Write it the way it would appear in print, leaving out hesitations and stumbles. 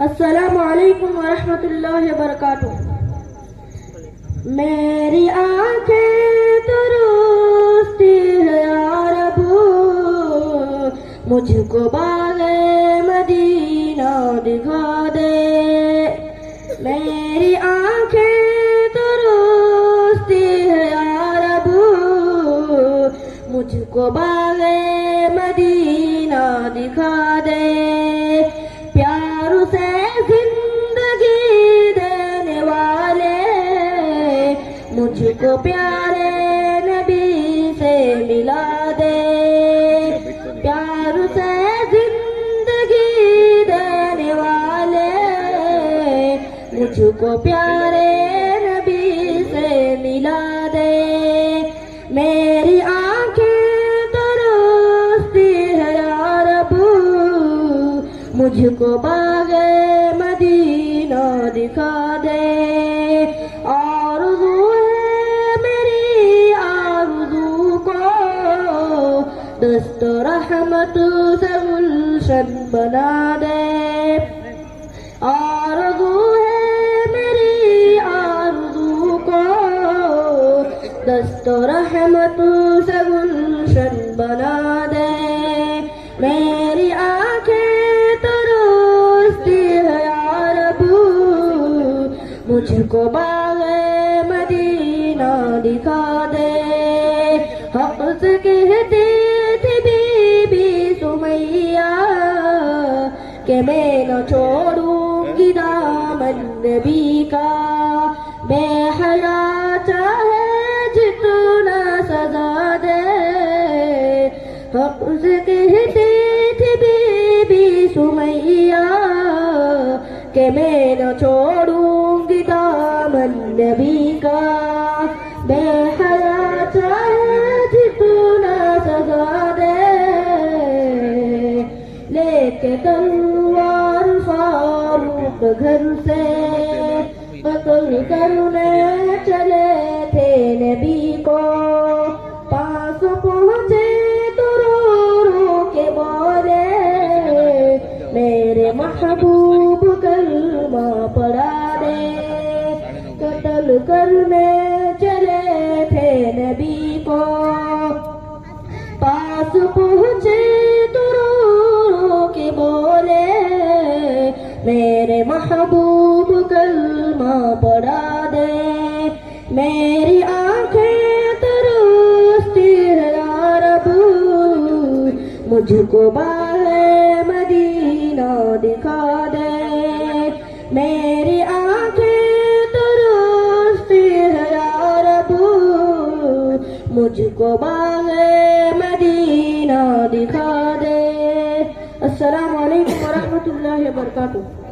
السلام علیکم ورحمۃ اللہ وبرکاتہ. میری آنکھیں ترستی ہے یا رب، مجھ کو باغ مدینہ دکھا دے. میری آنکھیں ترستی ہے یا رب، مجھ کو باغ مدینہ دکھا دے. پیار سے زندگی دینے والے مجھ کو پیارے نبی سے ملا دے. پیار سے زندگی دینے والے مجھ کو پیارے نبی سے ملا دے. میری آنکھیں ترستی ہے یا رب، مجھ کو باغ مدینہ دکھا دے. آرزو ہے میری آرزو کو دست رحمت سے گلشن بنا دے. آرزو ہے میری آرزو کو دست رحمت سے گلشن بنا دے. میری آنکھیں ترستی ہے یا رب، مجھ کو باغ مدینہ دکھا دے. حق سے کہتی تھی بی بی سمیہ کہ میں نہ چھوڑوں گی دامن نبی کا. بے حیا چاہے جتنا سزا دے. حق سے کہتی تھی بی بی سمیہ کہ میں نہ چھوڑوں گی دامن نبی کا. بے حیا چاہے جتنا سزا دے. لے کے تلوار فاروق گھر سے قتل کرنے چلے تھے نبی کو. پاس پہنچے تو رو رو کے بولے میرے محبوب کلمہ پڑھا دے. قتل کرنے چلے تھے نبی کو. پاس پہنچے تو رو رو کے بولے میرے محبوب کلمہ پڑھا دے. میری آنکھیں ترستی ہے یا رب، مجھ کو باغ مدینہ دکھا دے. میری آنکھیں ترستی ہے یا رب، مجھ کو باغ مدینہ دکھا دے. السلام علیکم ورحمۃ اللہ وبرکاتہ.